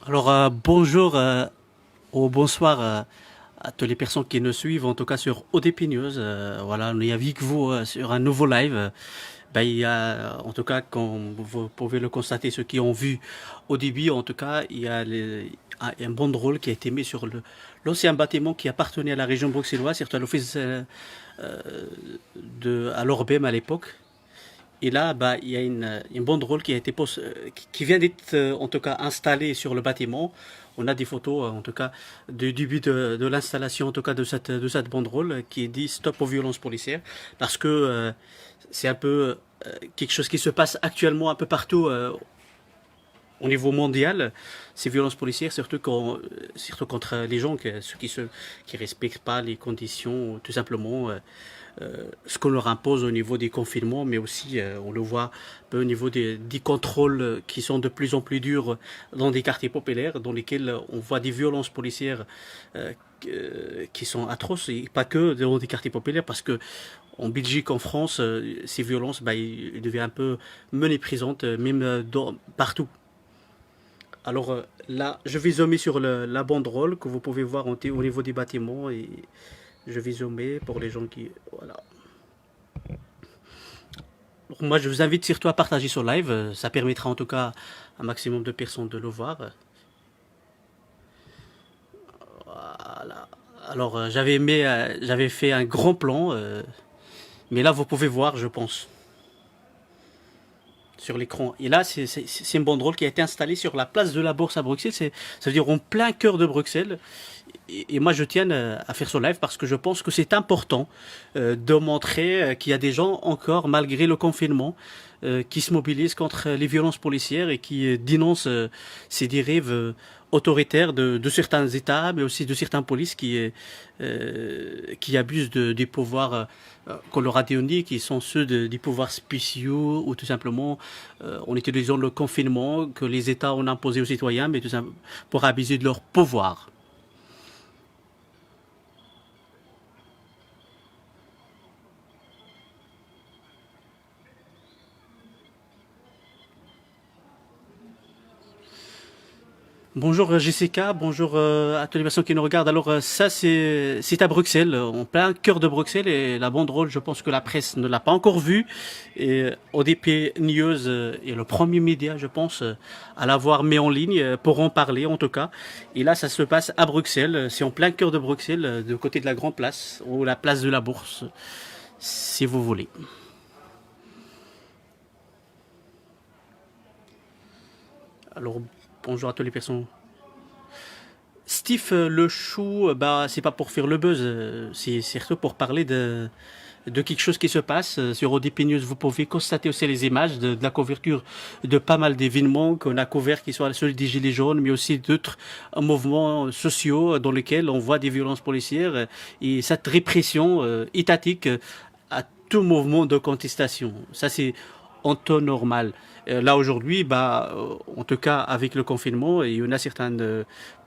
Alors, bonjour ou bonsoir à toutes les personnes qui nous suivent, en tout cas sur ODP News. Voilà, on est avec vous sur un nouveau live. Ben, il y a, en tout cas, comme vous pouvez le constater, ceux qui ont vu au début, en tout cas, il y a un banderole qui a été mis sur l'ancien bâtiment qui appartenait à la région bruxelloise, surtout à l'office à l'Orbem à l'époque. Et là, bah, il y a une banderole qui a été qui vient d'être en tout cas installée sur le bâtiment. On a des photos en tout cas du début de l'installation en tout cas de cette banderole qui dit Stop aux violences policières parce que c'est un peu quelque chose qui se passe actuellement un peu partout au niveau mondial, ces violences policières, surtout contre les gens, ceux qui respectent pas les conditions, tout simplement ce qu'on leur impose au niveau des confinements, mais aussi on le voit au niveau des contrôles qui sont de plus en plus durs dans des quartiers populaires, dans lesquels on voit des violences policières euh, qui sont atroces, et pas que dans des quartiers populaires, parce que en Belgique, en France, ces violences, bah, ils deviennent un peu menéprisantes, même partout. Alors là, je vais zoomer sur la banderole que vous pouvez voir au niveau des bâtiments et je vais zoomer pour les gens qui... Voilà. Donc, moi, je vous invite surtout à partager sur live. Ça permettra en tout cas un maximum de personnes de le voir. Voilà. Alors, j'avais fait un grand plan, mais là, vous pouvez voir, je pense, sur l'écran. Et là, c'est une banderole qui a été installée sur la place de la Bourse à Bruxelles. Ça veut dire en plein cœur de Bruxelles. Et moi, je tiens à faire ce live parce que je pense que c'est important de montrer qu'il y a des gens encore, malgré le confinement, qui se mobilisent contre les violences policières et qui dénoncent ces dérives autoritaires de certains États, mais aussi de certaines polices qui abusent des pouvoirs qu'on leur a donnés, qui sont ceux des pouvoirs spéciaux ou tout simplement en utilisant le confinement que les États ont imposé aux citoyens, mais tout simplement pour abuser de leur pouvoir. Bonjour Jessica, bonjour à toutes les personnes qui nous regardent. Alors ça c'est à Bruxelles, en plein cœur de Bruxelles et la banderole, je pense que la presse ne l'a pas encore vue et ODP News est le premier média, je pense, à l'avoir mis en ligne pour en parler en tout cas. Et là ça se passe à Bruxelles, c'est en plein cœur de Bruxelles, de côté de la Grande Place ou la place de la Bourse, si vous voulez. Alors bonjour à toutes les personnes. Steve le chou, bah c'est pas pour faire le buzz, c'est surtout pour parler de quelque chose qui se passe sur ODP News. Vous pouvez constater aussi les images de la couverture de pas mal d'événements qu'on a couverts, qui sont celui des Gilets jaunes, mais aussi d'autres mouvements sociaux dans lesquels on voit des violences policières et cette répression étatique à tout mouvement de contestation. Ça c'est en temps normal. Là aujourd'hui, bah, en tout cas avec le confinement, il y en a certains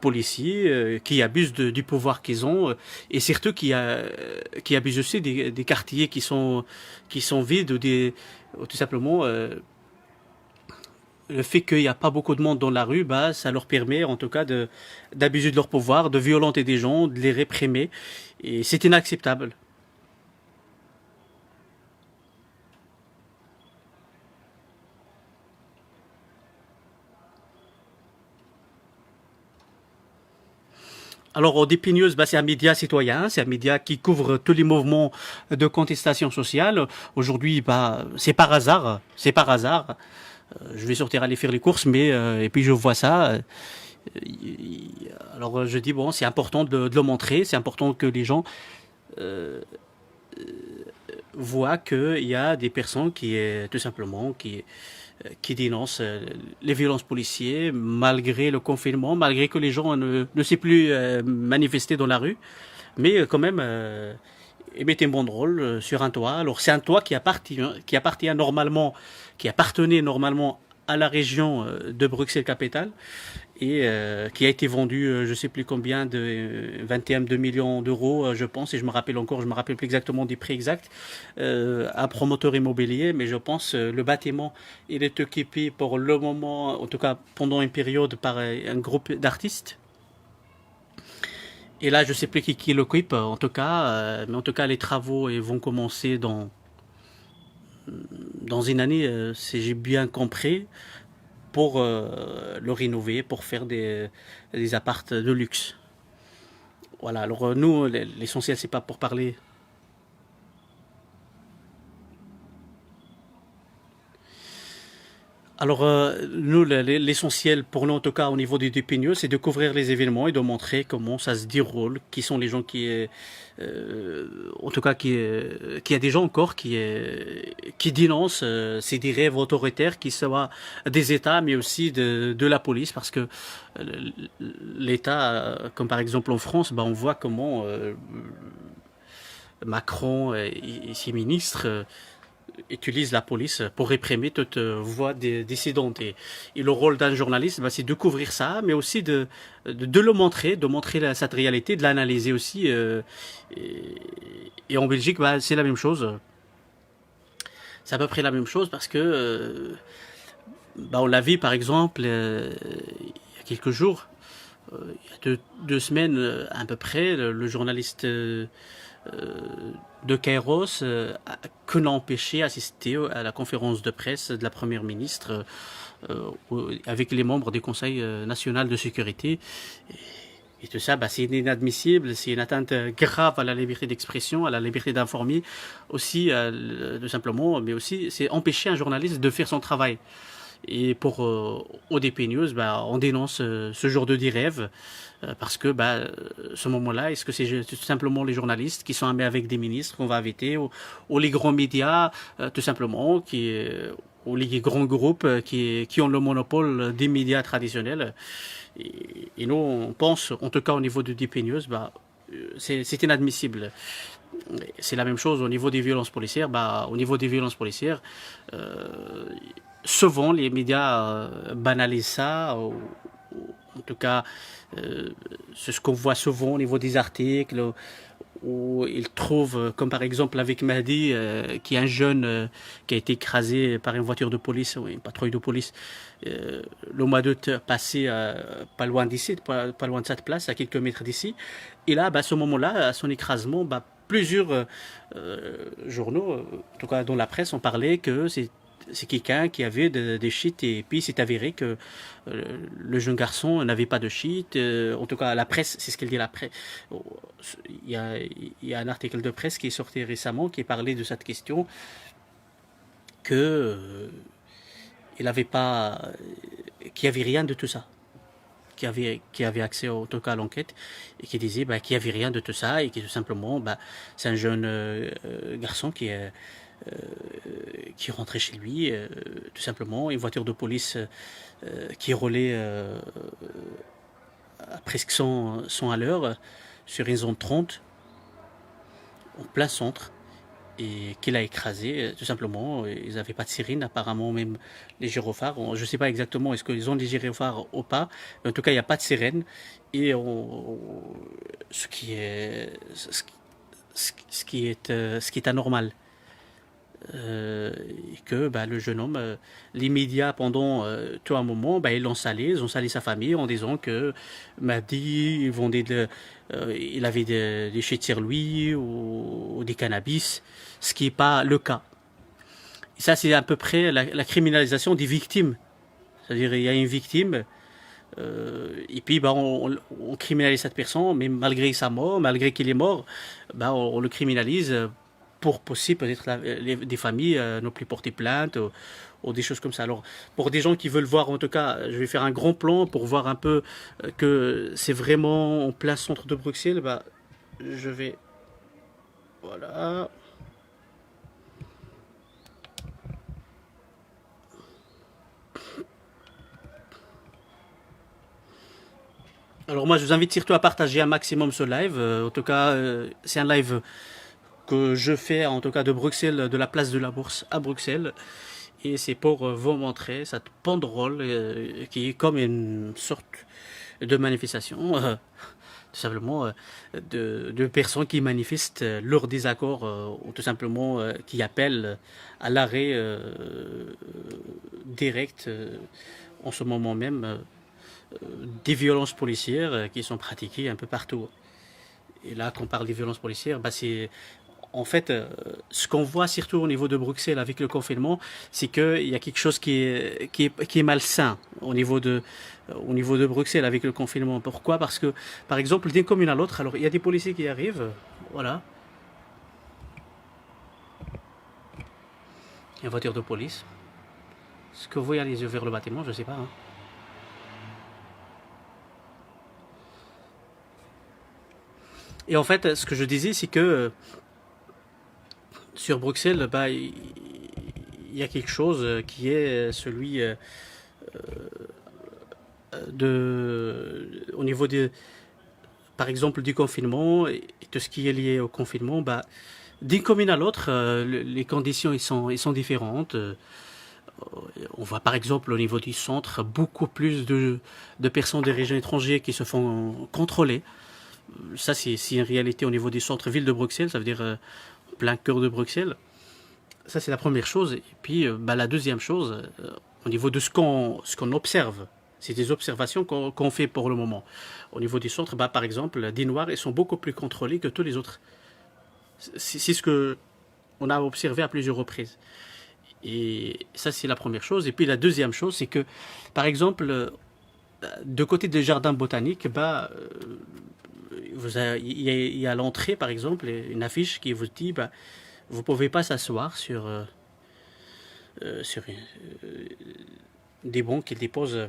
policiers qui abusent du pouvoir qu'ils ont et surtout qui abusent aussi des quartiers qui sont vides ou tout simplement le fait qu'il n'y a pas beaucoup de monde dans la rue, bah, ça leur permet en tout cas d'abuser de leur pouvoir, de violenter des gens, de les réprimer et c'est inacceptable. Alors, ODP News, bah, c'est un média citoyen, c'est un média qui couvre tous les mouvements de contestation sociale. Aujourd'hui, bah, c'est par hasard. Je vais sortir aller faire les courses, mais et puis je vois ça. Alors, je dis bon, c'est important de le montrer, c'est important que les gens voient qu'il y a des personnes tout simplement, qui dénoncent les violences policières malgré le confinement, malgré que les gens ne s'est plus manifester dans la rue, mais quand même ils mettent un banderole sur un toit. Alors c'est un toit qui appartenait normalement à la région de Bruxelles-Capitale et qui a été vendu, je ne sais plus combien, de 21 millions d'euros, je pense, et je me rappelle encore, je me rappelle plus exactement des prix exacts, à un promoteur immobilier, mais je pense le bâtiment, il est occupé pour le moment, en tout cas pendant une période, par un groupe d'artistes. Et là, je ne sais plus qui l'occupe, en tout cas, mais en tout cas, les travaux vont commencer dans une année, si j'ai bien compris, pour le rénover, pour faire des appartes de luxe. Voilà, alors nous, l'essentiel, c'est pas pour parler. Alors, nous, l'essentiel pour nous, en tout cas au niveau des Peigneux, c'est de couvrir les événements et de montrer comment ça se déroule, qui sont les gens en tout cas, qui a des gens encore qui dénoncent ces dérives autoritaires, qui soient des États, mais aussi de la police, parce que l'État, comme par exemple en France, bah, on voit comment Macron et ses ministres utilise la police pour réprimer toute voix dissidente. Et le rôle d'un journaliste, bah, c'est de couvrir ça, mais aussi de le montrer, de montrer cette réalité, de l'analyser aussi. Et en Belgique, bah, c'est la même chose. C'est à peu près la même chose parce que bah, on l'a vu par exemple il y a quelques jours, il y a deux semaines à peu près, le journaliste de Kairos que l'on empêché d'assister à la conférence de presse de la première ministre avec les membres du Conseil national de sécurité. Et tout ça, bah, c'est inadmissible, c'est une atteinte grave à la liberté d'expression, à la liberté d'informer, aussi, tout simplement, mais aussi, c'est empêcher un journaliste de faire son travail. Et pour ODP News, bah, on dénonce ce genre de dérive parce que bah, ce moment-là, est-ce que c'est tout simplement les journalistes qui sont amis avec des ministres qu'on va inviter ou les grands médias, tout simplement, ou les grands groupes qui ont le monopole des médias traditionnels. Et nous, on pense, en tout cas au niveau de ODP News, bah, c'est inadmissible. C'est la même chose au niveau des violences policières. Bah, au niveau des violences policières, souvent les médias banalisent ça, en tout cas c'est ce qu'on voit souvent au niveau des articles où ils trouvent, comme par exemple avec Mahdi, qui est un jeune qui a été écrasé par une voiture de police, ou une patrouille de police, le mois d'août passé, pas loin d'ici, pas loin de cette place, à quelques mètres d'ici. Et là, bah, à ce moment-là, à son écrasement, bah, plusieurs journaux, en tout cas dans la presse, ont parlé que c'est quelqu'un qui avait des shit et puis c'est avéré que le jeune garçon n'avait pas de shit. En tout cas, la presse, c'est ce qu'elle dit la presse. Il y a un article de presse qui est sorti récemment qui parlait de cette question que il avait pas, qu'il n'y avait rien de tout ça. Qui avait accès en tout cas à l'enquête et qui disait bah, qu'il n'y avait rien de tout ça et qui tout simplement bah, c'est un jeune garçon qui rentrait chez lui tout simplement, une voiture de police qui roulait à presque 100 à l'heure sur une zone 30 en plein centre et qu'il a écrasé tout simplement. Ils n'avaient pas de sirène apparemment, même les gyrophares, je ne sais pas exactement est-ce qu'ils ont des gyrophares ou pas, mais en tout cas il n'y a pas de sirène et ce qui est anormal. Et que bah, le jeune homme, les médias pendant tout un moment, bah, ils ont sali sa famille en disant que Mahdi, il avait des shit sur lui ou des cannabis, ce qui n'est pas le cas. Et ça, c'est à peu près la criminalisation des victimes. C'est-à-dire, il y a une victime, et puis bah, on criminalise cette personne, mais malgré sa mort, malgré qu'il est mort, bah, on le criminalise pour possible peut-être des familles ne plus porter plainte ou des choses comme ça. Alors pour des gens qui veulent voir, en tout cas, je vais faire un grand plan pour voir un peu que c'est vraiment en plein centre de Bruxelles. Bah, je vais, voilà. Alors moi, je vous invite surtout à partager un maximum ce live. En tout cas, c'est un live que je fais, en tout cas de Bruxelles, de la place de la Bourse à Bruxelles. Et c'est pour vous montrer cette banderole qui est comme une sorte de manifestation, tout simplement de personnes qui manifestent leur désaccord ou tout simplement qui appellent à l'arrêt direct en ce moment même des violences policières qui sont pratiquées un peu partout. Et là, quand on parle des violences policières, bah, c'est en fait ce qu'on voit surtout au niveau de Bruxelles avec le confinement, c'est qu'il y a quelque chose qui est malsain au niveau de Bruxelles avec le confinement. Pourquoi? Parce que, par exemple, d'une commune à l'autre, alors il y a des policiers qui arrivent, voilà, il y a une voiture de police. Est-ce que vous voyez les yeux vers le bâtiment? Je ne sais pas. Hein. Et en fait, ce que je disais, c'est que sur Bruxelles, bah, il y a quelque chose qui est celui au niveau par exemple, du confinement et tout ce qui est lié au confinement, bah, d'une commune à l'autre, les conditions ils sont différentes. On voit par exemple au niveau du centre beaucoup plus de personnes des régions étrangères qui se font contrôler. Ça, c'est une réalité au niveau du centre-ville de Bruxelles, ça veut dire plein cœur de Bruxelles. Ça, c'est la première chose. Et puis, bah, la deuxième chose, au niveau de ce qu'on observe, c'est des observations qu'on fait pour le moment. Au niveau du centre, bah, par exemple, des Noirs, ils sont beaucoup plus contrôlés que tous les autres. C'est ce que on a observé à plusieurs reprises. Et ça, c'est la première chose. Et puis la deuxième chose, c'est que, par exemple, de côté des jardins botaniques, bah, il y a à l'entrée, par exemple, une affiche qui vous dit, bah, vous ne pouvez pas s'asseoir sur des bancs qu'ils déposent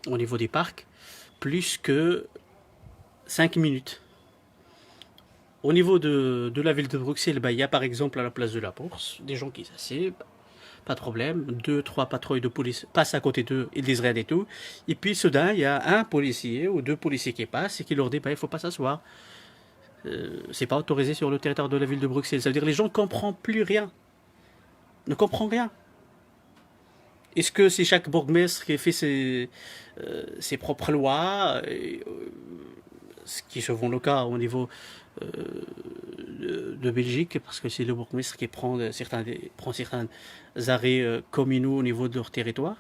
au niveau des parcs plus que 5 minutes. Au niveau de la ville de Bruxelles, bah, il y a par exemple à la place de la Bourse des gens qui s'assiedent, pas de problème, deux, trois patrouilles de police passent à côté d'eux, ils disent rien du tout. Et puis soudain, il y a un policier ou deux policiers qui passent et qui leur disent bah, il ne faut pas s'asseoir. C'est pas autorisé sur le territoire de la ville de Bruxelles. Ça veut dire que les gens ne comprennent plus rien. Ne comprennent rien. Est-ce que c'est chaque bourgmestre qui fait ses propres lois, ce qui se vont le cas au niveau euh, de Belgique, parce que c'est le bourgmestre qui prend certains arrêts communaux au niveau de leur territoire,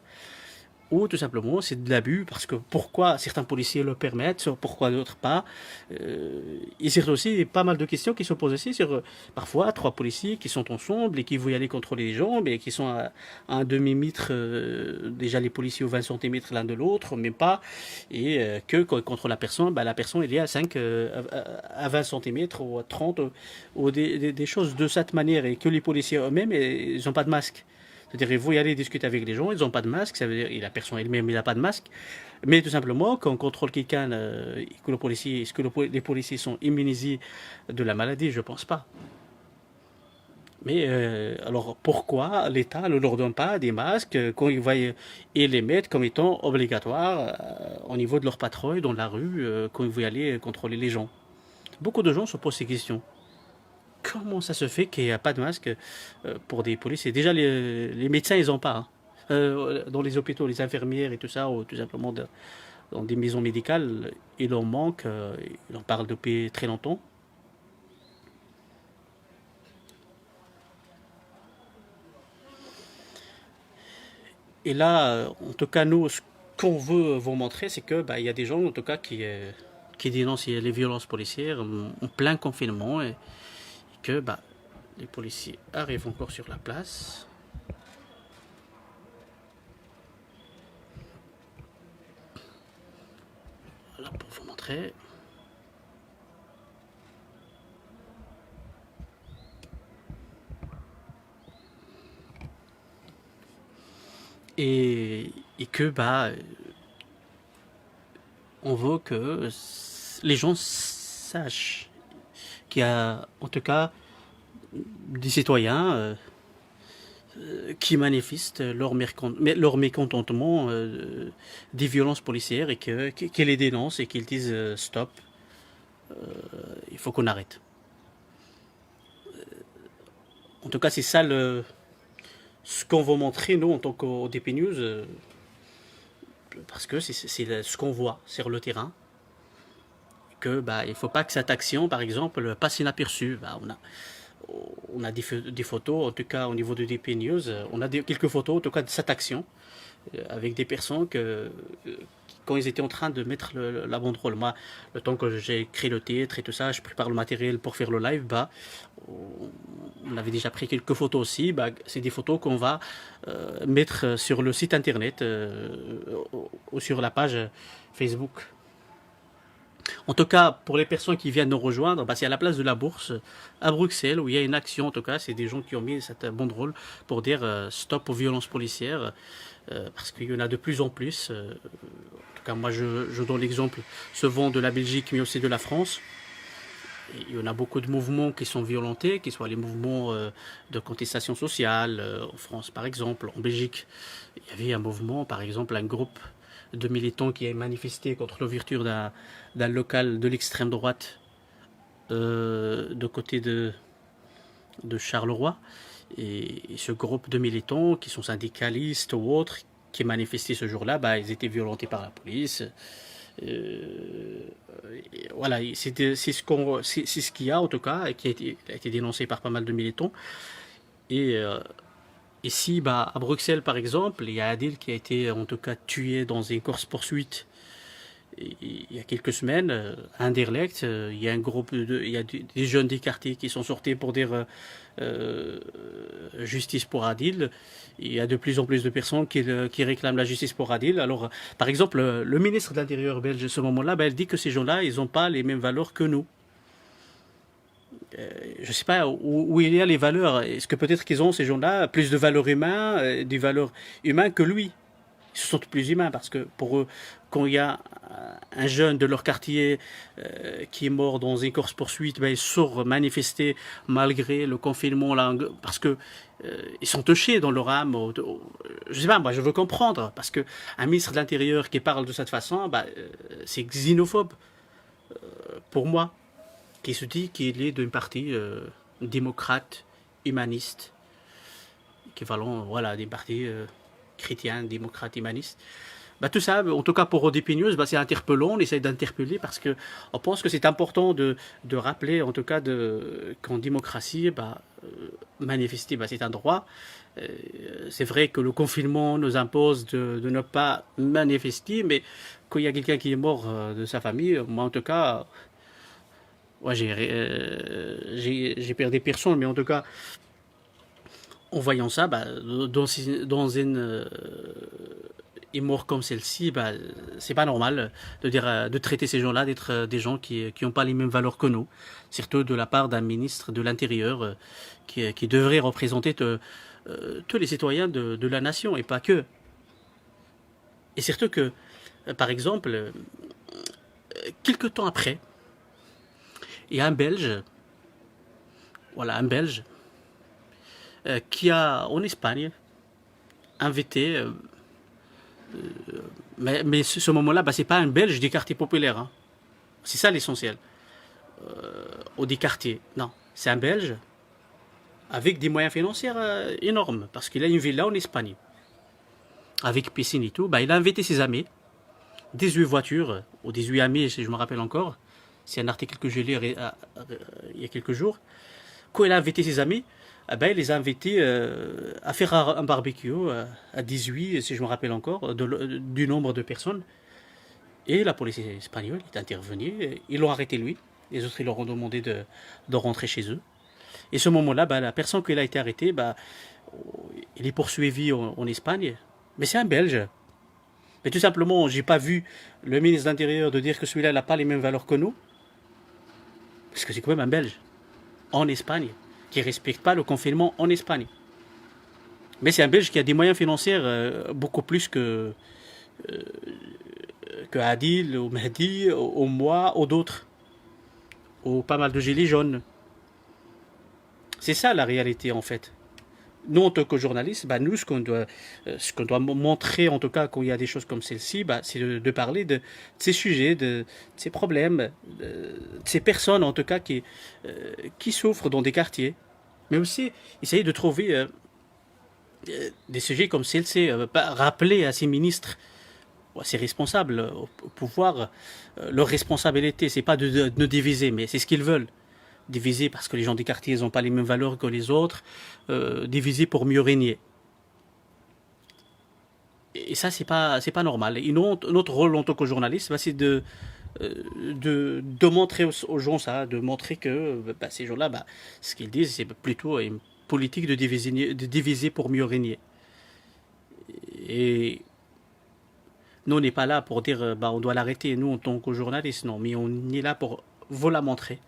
ou tout simplement c'est de l'abus, parce que pourquoi certains policiers le permettent, pourquoi d'autres pas. Et c'est aussi pas mal de questions qui se posent aussi sur parfois trois policiers qui sont ensemble et qui vont y aller contrôler les gens, mais qui sont à un demi-mètre, déjà les policiers aux 20 centimètres l'un de l'autre, même pas, et que contre la personne elle est à 5, à 20 centimètres ou à 30, ou des choses de cette manière, et que les policiers eux-mêmes, ils n'ont pas de masque. C'est-à-dire, il faut y aller discuter avec les gens, ils n'ont pas de masque, ça veut dire que la personne elle-même, il n'a pas de masque. Mais tout simplement, quand on contrôle quelqu'un, est-ce que les policiers sont immunisés de la maladie? Je ne pense pas. Mais alors pourquoi l'État ne leur donne pas des masques quand ils voient et les mettre comme étant obligatoires au niveau de leur patrouille dans la rue quand ils vont y aller contrôler les gens? Beaucoup de gens se posent ces questions. Comment ça se fait qu'il n'y a pas de masque pour des policiers? Déjà, les médecins, ils n'ont pas. Hein. Dans les hôpitaux, les infirmières et tout ça, ou tout simplement dans des maisons médicales, il en manque. Il en parle depuis très longtemps. Et là, en tout cas, nous, ce qu'on veut vous montrer, c'est que bah, il y a des gens, en tout cas, qui dénoncent les violences policières en plein confinement et que bah, les policiers arrivent encore sur la place. Voilà pour vous montrer. Et que bah on veut que les gens sachent qu'il y a en tout cas des citoyens qui manifestent leur mécontentement des violences policières et qu'ils les dénoncent et qu'ils disent stop, il faut qu'on arrête. En tout cas, c'est ça ce qu'on veut montrer, nous, en tant qu'ODP News, parce que c'est ce qu'on voit sur le terrain, que bah, il ne faut pas que cette action, par exemple, passe inaperçue. Bah, on a des photos, en tout cas au niveau de DP News, on a quelques photos, en tout cas de cette action, avec des personnes quand ils étaient en train de mettre la banderole. Moi, le temps que j'ai écrit le titre et tout ça, je prépare le matériel pour faire le live, bah, on avait déjà pris quelques photos aussi. Bah, c'est des photos qu'on va mettre sur le site internet ou sur la page Facebook. En tout cas, pour les personnes qui viennent nous rejoindre, bah, c'est à la place de la Bourse à Bruxelles où il y a une action. En tout cas, c'est des gens qui ont mis cette banderole pour dire stop aux violences policières parce qu'il y en a de plus en plus. En tout cas, moi, je donne l'exemple souvent de la Belgique, mais aussi de la France. Il y en a beaucoup de mouvements qui sont violentés, qui soient les mouvements de contestation sociale, en France par exemple. En Belgique, il y avait un mouvement, par exemple, un groupe de militants qui a manifesté contre l'ouverture d'un local de l'extrême droite de côté de Charleroi. Et ce groupe de militants qui sont syndicalistes ou autres qui manifestaient ce jour-là, bah, ils étaient violentés par la police. Voilà, c'est ce qu'il y a en tout cas, et qui a été dénoncé par pas mal de militants. Et ici, bah, à Bruxelles par exemple, il y a Adil qui a été en tout cas tué dans une course-poursuite il y a quelques semaines, à Anderlecht. Il y a un groupe il y a des jeunes des quartiers qui sont sortis pour dire justice pour Adil. Il y a de plus en plus de personnes qui réclament la justice pour Adil. Alors, par exemple, le ministre de l'Intérieur belge, à ce moment-là, ben, elle dit que ces gens-là, ils n'ont pas les mêmes valeurs que nous. Je ne sais pas où il y a les valeurs. Est-ce que peut-être qu'ils ont, ces gens-là, plus de valeurs humaines, des valeurs humaines que lui? Ils se sentent plus humains parce que pour eux, quand il y a un jeune de leur quartier qui est mort dans une course-poursuite, ben, ils sortent manifester malgré le confinement, là, parce que ils sont touchés dans leur âme. Je sais pas, moi je veux comprendre, parce que un ministre de l'Intérieur qui parle de cette façon, ben, c'est xénophobe pour moi, qui se dit qu'il est d'une partie démocrate, humaniste, équivalent voilà, des partis chrétiens, démocrates, humanistes. Bah, tout ça, en tout cas pour ODP News, bah, c'est interpellant, on essaie d'interpeller parce qu'on pense que c'est important de rappeler, en tout cas, qu'en démocratie, bah, manifester, bah, c'est un droit. C'est vrai que le confinement nous impose de ne pas manifester, mais quand il y a quelqu'un qui est mort de sa famille, moi en tout cas, ouais, j'ai perdu des personnes, mais en tout cas, en voyant ça, bah, dans une mort comme celle-ci, bah, c'est pas normal de dire, de traiter ces gens-là d'être des gens qui n'ont pas les mêmes valeurs que nous, surtout de la part d'un ministre de l'Intérieur qui devrait représenter tous les citoyens de la nation et pas que. Et surtout que, par exemple, quelques temps après, il y a un Belge, voilà, un Belge, qui a, en Espagne, invité, mais ce moment-là, bah, c'est pas un Belge des quartiers populaires, hein. C'est ça l'essentiel. Ou des quartiers, non. C'est un Belge avec des moyens financiers énormes, parce qu'il a une villa en Espagne, avec piscine et tout. Bah, il a invité ses amis, 18 voitures, ou 18 amis, si je me rappelle encore. C'est un article que j'ai lu il y a quelques jours. Quand il a invité ses amis, ben, il les a invités à faire un barbecue à 18, si je me rappelle encore, du nombre de personnes. Et la police espagnole est intervenue. Ils l'ont arrêté lui. Les autres, ils leur ont demandé de rentrer chez eux. Et ce moment-là, ben, la personne qui a été arrêtée, ben, il est poursuivi en Espagne. Mais c'est un Belge. Mais tout simplement, j'ai pas vu le ministre de l'Intérieur de dire que celui-là n'a pas les mêmes valeurs que nous. Parce que c'est quand même un Belge. En Espagne. Qui ne respecte pas le confinement en Espagne. Mais c'est un Belge qui a des moyens financiers beaucoup plus que Adil, ou Mehdi, ou moi, ou d'autres. Ou pas mal de gilets jaunes. C'est ça la réalité en fait. Nous, en tant que journalistes, bah, nous, ce qu'on doit montrer, en tout cas, quand il y a des choses comme celle-ci, bah, c'est de parler de ces sujets, de ces problèmes, de ces personnes, en tout cas, qui souffrent dans des quartiers. Mais aussi, essayer de trouver des sujets comme celle-ci, rappeler à ces ministres, à ces responsables au pouvoir, leur responsabilité, c'est pas de diviser, mais c'est ce qu'ils veulent. Diviser parce que les gens des quartiers n'ont pas les mêmes valeurs que les autres, diviser pour mieux régner. Et ça, c'est pas normal. Et notre rôle en tant que journaliste, bah, c'est de montrer aux gens ça, de montrer que bah, ces gens-là, bah, ce qu'ils disent, c'est plutôt une politique de diviser pour mieux régner. Et nous, on n'est pas là pour dire bah, on doit l'arrêter, nous, en tant que journaliste, non, mais on est là pour vous la montrer.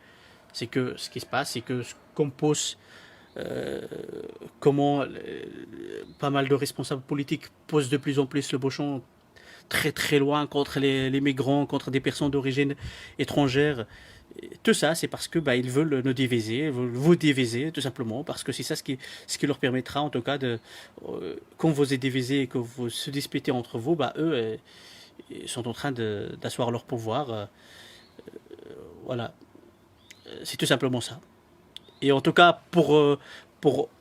C'est que ce qui se passe, c'est que ce qu'on pose, euh, comment pas mal de responsables politiques posent de plus en plus le bouchon très très loin contre les migrants, contre des personnes d'origine étrangère. Tout ça, c'est parce que bah, ils veulent nous diviser, veulent vous diviser, tout simplement, parce que c'est ça ce qui leur permettra, en tout cas, quand vous êtes divisés et que vous se disputez entre vous, bah, eux sont en train d'asseoir leur pouvoir. Voilà, c'est tout simplement ça. Et en tout cas, pour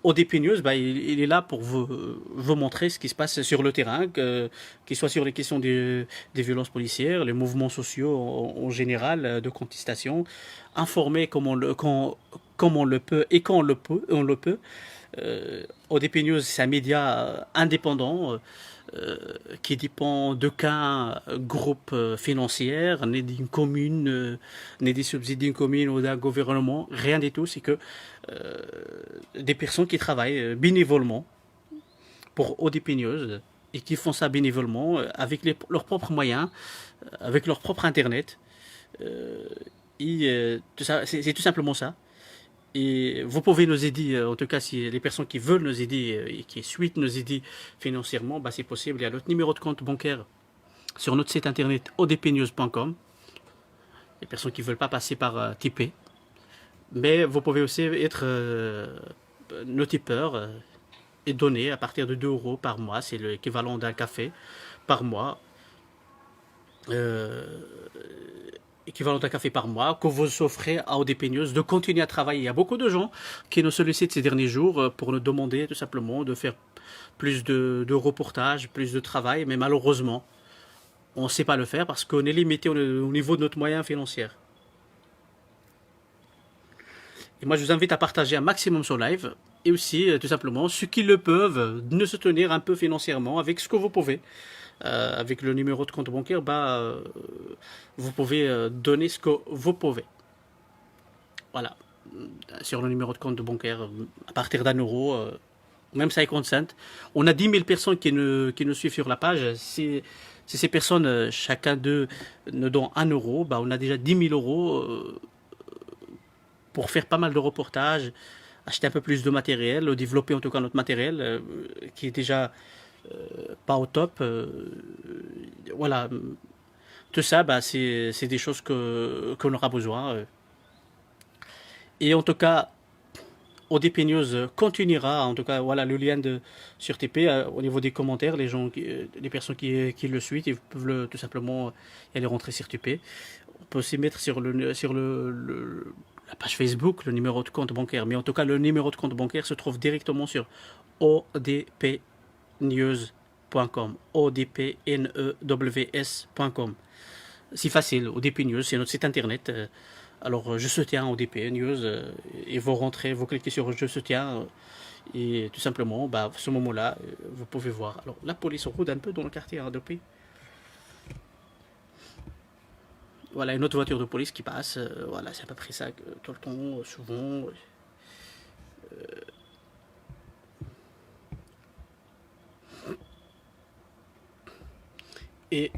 ODP News, bah, il est là pour vous montrer ce qui se passe sur le terrain, qu'il soit sur les questions des violences policières, les mouvements sociaux en général, de contestation, informer comme on le peut et quand on le peut. ODP News, c'est un média indépendant qui dépend d'aucun groupe financier, ni d'une commune, ni des subsides d'une commune ou d'un gouvernement, rien du tout. C'est que euh, des personnes qui travaillent bénévolement pour ODP News et qui font ça bénévolement avec leurs propres moyens, avec leur propre internet. Euh, tout ça, c'est tout simplement ça. Et vous pouvez nous aider, en tout cas, si les personnes qui veulent nous aider et qui souhaitent nous aider financièrement, bah, c'est possible. Il y a notre numéro de compte bancaire sur notre site internet odpnews.com. Les personnes qui ne veulent pas passer par Tipeee. Mais vous pouvez aussi être nos tipeurs et donner à partir de 2 euros par mois. C'est l'équivalent d'un café par mois. Euh, équivalent d'un café par mois, que vous offrez à ODP News de continuer à travailler. Il y a beaucoup de gens qui nous sollicitent ces derniers jours pour nous demander tout simplement de faire plus de reportages, plus de travail, mais malheureusement, on ne sait pas le faire parce qu'on est limité au niveau de notre moyen financier. Et moi, je vous invite à partager un maximum sur live et aussi, tout simplement, ceux qui le peuvent, de nous soutenir un peu financièrement avec ce que vous pouvez. Avec le numéro de compte bancaire, bah, vous pouvez donner ce que vous pouvez. Voilà. Sur le numéro de compte bancaire, à partir d'un euro, même 50 cents. On a 10 000 personnes qui nous suivent sur la page. Si ces personnes, chacun d'eux, nous donne un euro, bah, on a déjà 10 000 euros pour faire pas mal de reportages, acheter un peu plus de matériel, développer en tout cas notre matériel, qui est déjà pas au top. Voilà. Tout ça, bah, c'est des choses qu'on aura besoin. Et en tout cas, ODP News continuera. En tout cas, voilà le lien sur TP au niveau des commentaires. Les personnes qui le suivent, ils peuvent tout simplement y aller rentrer sur TP. On peut aussi mettre sur la page Facebook le numéro de compte bancaire. Mais en tout cas, le numéro de compte bancaire se trouve directement sur odpnews.com. odpnews.com. C'est facile, ODP News, c'est notre site internet. Alors, je soutiens ODP News et vous rentrez, vous cliquez sur je soutiens et tout simplement, bah, à ce moment-là, vous pouvez voir. Alors, la police rôde un peu dans le quartier d'ODP. Voilà, une autre voiture de police qui passe. Voilà, c'est à peu près ça tout le temps, souvent. Et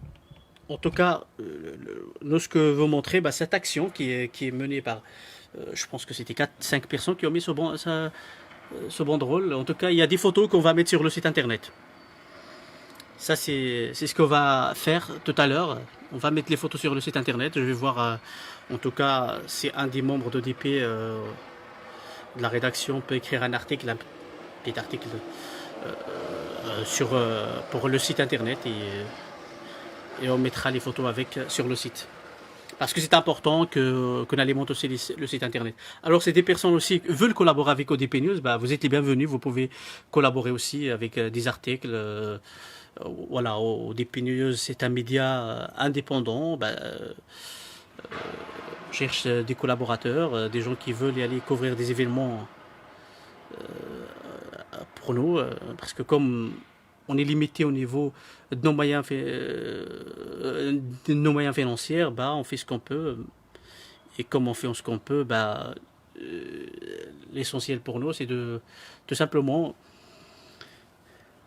en tout cas, nous, ce que vous montrez, bah, cette action qui est menée par, je pense que c'était 4-5 personnes qui ont mis ce banderole. En tout cas, il y a des photos qu'on va mettre sur le site internet. Ça, c'est ce qu'on va faire tout à l'heure. On va mettre les photos sur le site internet. Je vais voir, en tout cas, si un des membres d'ODP de la rédaction peut écrire un article, un petit article pour le site internet et on mettra les photos avec sur le site. Parce que c'est important qu'on alimente aussi le site internet. Alors, si des personnes aussi veulent collaborer avec ODP News, bah, vous êtes les bienvenus. Vous pouvez collaborer aussi avec des articles. Voilà, ODP News, c'est un média indépendant. Bah, on cherche des collaborateurs, des gens qui veulent y aller couvrir des événements pour nous. Parce que comme on est limité au niveau de nos moyens financiers, bah, on fait ce qu'on peut. Et comme on fait ce qu'on peut, bah, l'essentiel pour nous, c'est de tout simplement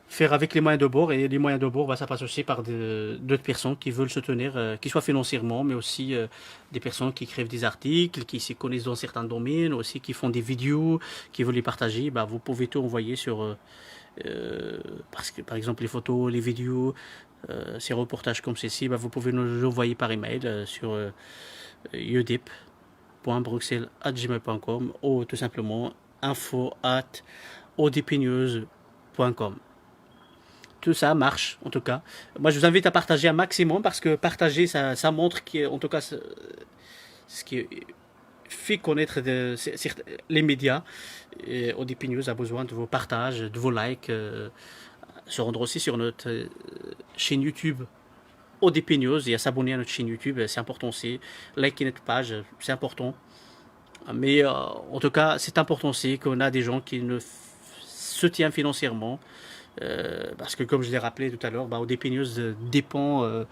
faire avec les moyens de bord. Et les moyens de bord, bah, ça passe aussi par d'autres personnes qui veulent soutenir, qui soient financièrement, mais aussi des personnes qui écrivent des articles, qui s'y connaissent dans certains domaines, aussi qui font des vidéos, qui veulent les partager. Bah, vous pouvez tout envoyer sur, parce que, par exemple, les photos, les vidéos, ces reportages comme ceci, bah, vous pouvez nous les envoyer par email sur udip.bruxelles@gmail.com ou tout simplement info@odpnews.com. Tout ça marche en tout cas. Moi je vous invite à partager un maximum parce que partager ça montre en tout cas ce qui fait connaître les médias. Et ODP News a besoin de vos partages, de vos likes, se rendre aussi sur notre chaîne YouTube ODP News et à s'abonner à notre chaîne YouTube, c'est important aussi. Liker notre page, c'est important. Mais en tout cas, c'est important aussi qu'on a des gens qui nous soutiennent financièrement. Parce que comme je l'ai rappelé tout à l'heure, bah, ODP News dépend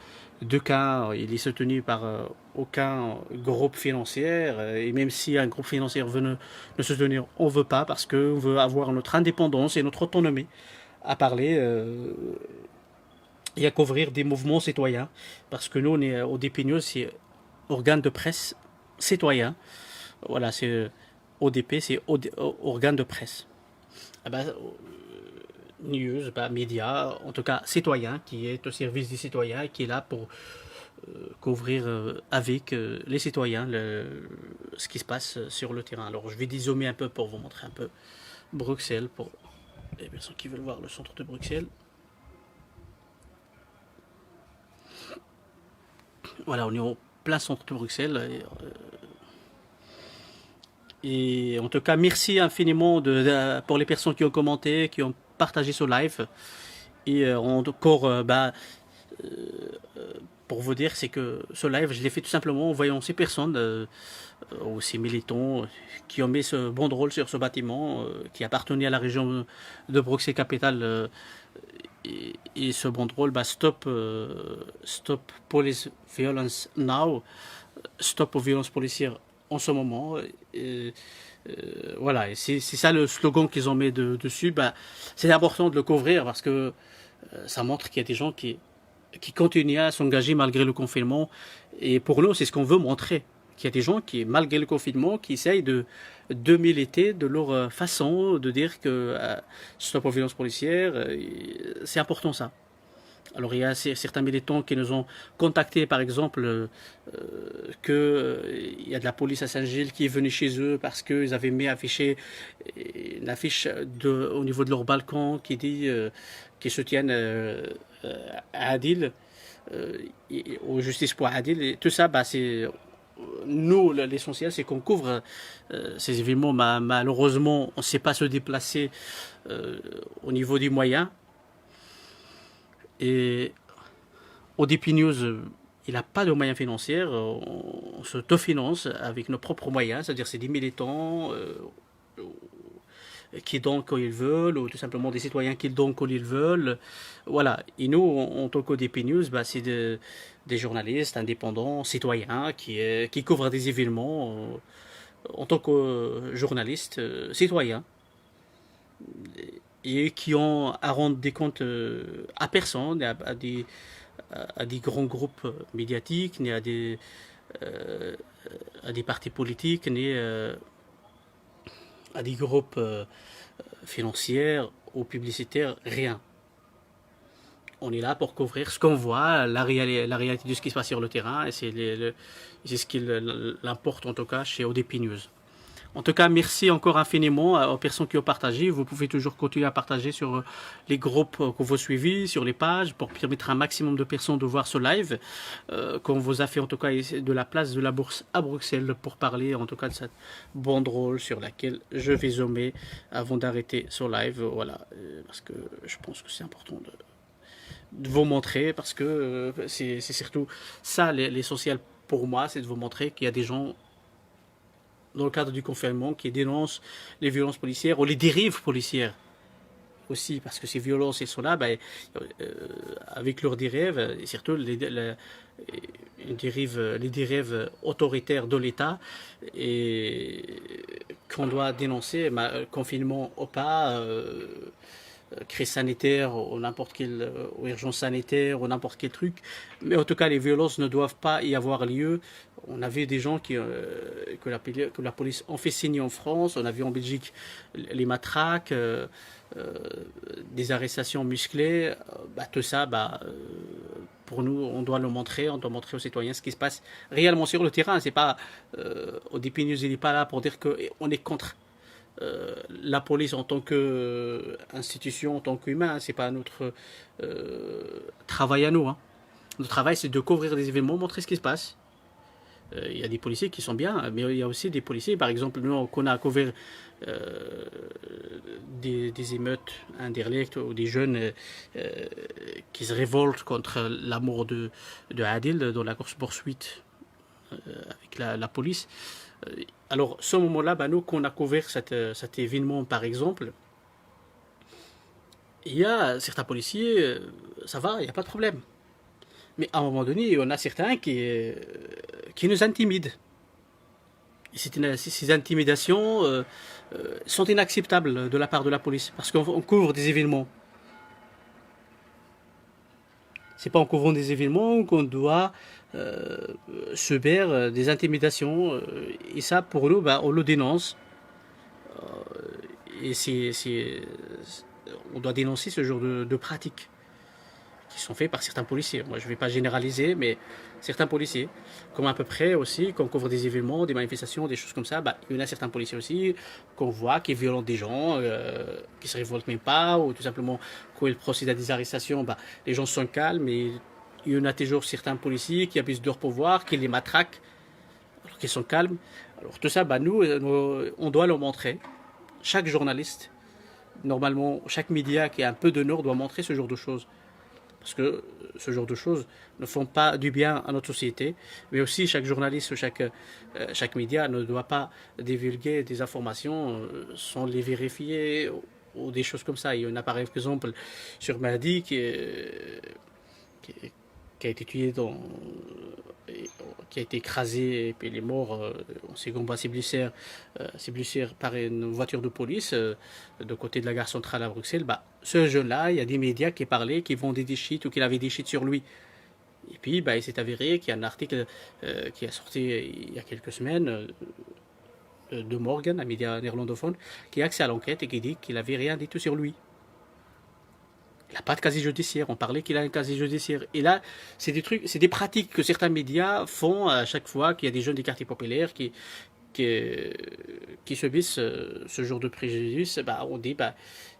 d'aucun, il est soutenu par aucun groupe financier. Et même si un groupe financier veut nous soutenir, on ne veut pas parce qu'on veut avoir notre indépendance et notre autonomie à parler et à couvrir des mouvements citoyens. Parce que nous, on est ODP News, c'est organe de presse citoyen. Voilà, c'est ODP, c'est organe de presse. Ah bah, news, bah, média, en tout cas citoyen, qui est au service des citoyens, qui est là pour couvrir avec les citoyens ce qui se passe sur le terrain. Alors je vais dézoomer un peu pour vous montrer un peu Bruxelles, pour les personnes qui veulent voir le centre de Bruxelles. Voilà, on est au plein centre de Bruxelles. Et en tout cas, merci infiniment pour les personnes qui ont commenté, qui ont partagé ce live. Et encore, bah, pour vous dire, c'est que ce live, je l'ai fait tout simplement en voyant ces personnes, ou ces militants, qui ont mis ce banderole sur ce bâtiment qui appartenait à la région de Bruxelles-Capitale. Et ce banderole, bah, stop police violence now, stop aux violences policières en ce moment. Voilà, et c'est ça le slogan qu'ils ont mis dessus. Bah, c'est important de le couvrir parce que ça montre qu'il y a des gens qui continuent à s'engager malgré le confinement. Et pour nous, c'est ce qu'on veut montrer. Qu'il y a des gens qui, malgré le confinement, qui essayent de militer de leur façon, de dire que stop aux violences policières, c'est important ça. Alors il y a certains militants qui nous ont contactés, par exemple, qu'il y a de la police à Saint-Gilles qui est venue chez eux parce qu'ils avaient mis une affiche au niveau de leur balcon qui dit qu'ils soutiennent Adil, ou Justice pour Adil. Et tout ça, bah, c'est nous, l'essentiel, c'est qu'on couvre ces événements. Malheureusement, on ne sait pas se déplacer au niveau des moyens. Et ODP News, il n'a pas de moyens financiers. On s'autofinance avec nos propres moyens, c'est-à-dire c'est des militants qui donnent quand ils veulent, ou tout simplement des citoyens qui donnent quand ils veulent. Voilà. Et nous, en tant qu'ODP News, bah, c'est des journalistes indépendants, citoyens, qui couvrent des événements en tant que journalistes citoyens et qui ont à rendre des comptes à personne, à des grands groupes médiatiques, ni euh, à des partis politiques, ni à des groupes financiers ou publicitaires, rien. On est là pour couvrir ce qu'on voit, la réalité de ce qui se passe sur le terrain, et c'est ce qui l'importe en tout cas chez ODP News. En tout cas, merci encore infiniment aux personnes qui ont partagé. Vous pouvez toujours continuer à partager sur les groupes que vous suivez, sur les pages, pour permettre à un maximum de personnes de voir ce live. Qu'on vous a fait en tout cas de la place de la Bourse à Bruxelles pour parler en tout cas de cette banderole sur laquelle je vais zoomer avant d'arrêter ce live. Voilà, parce que je pense que c'est important de vous montrer, parce que c'est surtout ça l'essentiel pour moi, c'est de vous montrer qu'il y a des gens dans le cadre du confinement qui dénoncent les violences policières ou les dérives policières aussi, parce que ces violences, elles sont là, ben, avec leurs dérives, et surtout les dérives autoritaires de l'État, et qu'on doit dénoncer, confinement ou pas, crise sanitaire ou n'importe quelle ou urgence sanitaire ou n'importe quel truc. Mais en tout cas, les violences ne doivent pas y avoir lieu. On a vu des gens que la police en fait signer en France. On a vu en Belgique les matraques, des arrestations musclées. Tout ça, pour nous, on doit le montrer. On doit montrer aux citoyens ce qui se passe réellement sur le terrain. C'est pas ODP News, il n'est pas là pour dire qu'on est contre la police en tant qu'institution, en tant qu'humain. C'est pas notre travail à nous. Hein. Notre travail, c'est de couvrir des événements, montrer ce qui se passe. Il y a des policiers qui sont bien, mais il y a aussi des policiers, par exemple, nous, qu'on a couvert des émeutes indirectes ou des jeunes qui se révoltent contre la mort de Adil dans la course-poursuite avec la police. Alors, ce moment-là, nous, qu'on a couvert cet événement, par exemple, il y a certains policiers, ça va, il n'y a pas de problème. Mais à un moment donné, on a certains qui nous intimident. Et ces intimidations sont inacceptables de la part de la police, parce qu'on couvre des événements. C'est pas en couvrant des événements qu'on doit subir des intimidations. Et ça, pour nous, on le dénonce. Et on doit dénoncer ce genre de pratiques qui sont faits par certains policiers. Moi, je ne vais pas généraliser, mais certains policiers, comme à peu près aussi, quand on couvre des événements, des manifestations, des choses comme ça, il y en a certains policiers aussi qu'on voit qui violentent des gens, qui se révoltent même pas, ou tout simplement quand ils procèdent à des arrestations, les gens sont calmes, mais il y en a toujours certains policiers qui abusent de leur pouvoir, qui les matraquent, alors qu'ils sont calmes. Alors tout ça, nous, on doit le montrer. Chaque journaliste, normalement, chaque média qui a un peu d'honneur doit montrer ce genre de choses. Parce que ce genre de choses ne font pas du bien à notre société, mais aussi chaque journaliste ou chaque média ne doit pas divulguer des informations sans les vérifier ou des choses comme ça. Il y en a par exemple sur Mahdi qui a été tué qui a été écrasé et puis il est mort en ses combats, ses blessures par une voiture de police de côté de la gare centrale à Bruxelles. Ce jeune-là, il y a des médias qui parlaient qu'il vendait des shit ou qu'il avait des shit sur lui. Et puis il s'est avéré qu'il y a un article qui a sorti il y a quelques semaines de Morgan, un média néerlandophone, qui a accès à l'enquête et qui dit qu'il n'avait rien du tout sur lui. Il n'a pas de casier judiciaire. On parlait qu'il a un casier judiciaire. Et là, c'est des trucs, c'est des pratiques que certains médias font à chaque fois qu'il y a des jeunes des quartiers populaires qui subissent ce genre de préjudice. On dit,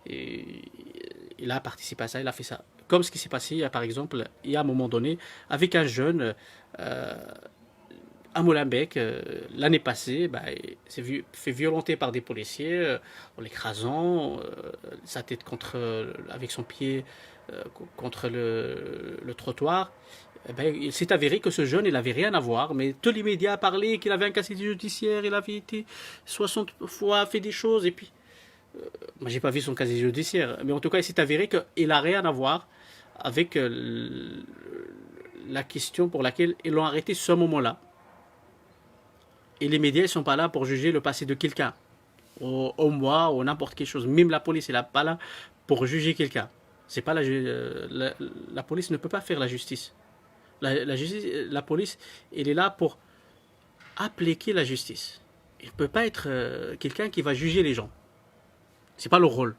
il a participé à ça, il a fait ça. Comme ce qui s'est passé, par exemple, il y a un moment donné, avec un jeune à Molenbeek, l'année passée, il s'est fait violenter par des policiers en l'écrasant, sa tête avec son pied contre le trottoir. Il s'est avéré que ce jeune, il n'avait rien à voir, mais tous les médias parlaient qu'il avait un casier judiciaire, il avait été 60 fois fait des choses, et puis moi j'ai pas vu son casier judiciaire, mais en tout cas il s'est avéré qu'il n'a rien à voir avec la question pour laquelle ils l'ont arrêté ce moment-là. Et les médias ne sont pas là pour juger le passé de quelqu'un, au moi, ou n'importe quelle chose. Même la police n'est pas là pour juger quelqu'un. C'est pas la police ne peut pas faire la justice. La police, elle est là pour appliquer la justice. Il ne peut pas être quelqu'un qui va juger les gens. C'est pas le rôle.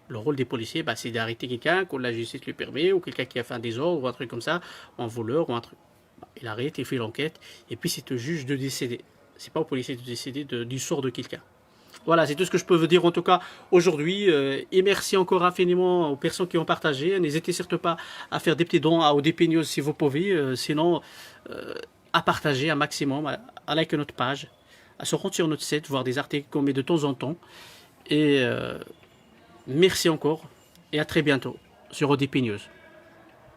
Le rôle des policiers, c'est d'arrêter quelqu'un quand la justice lui permet, ou quelqu'un qui a fait un désordre, ou un truc comme ça, ou un voleur, ou un truc. Il arrête, il fait l'enquête, et puis c'est au juge de décider. C'est pas au policier de décider du sort de quelqu'un. Voilà, c'est tout ce que je peux vous dire en tout cas aujourd'hui. Et merci encore infiniment aux personnes qui ont partagé. N'hésitez surtout pas à faire des petits dons à ODP News si vous pouvez. Sinon, à partager un maximum, à liker notre page, à se rendre sur notre site, voir des articles qu'on met de temps en temps. Et merci encore et à très bientôt sur ODP News.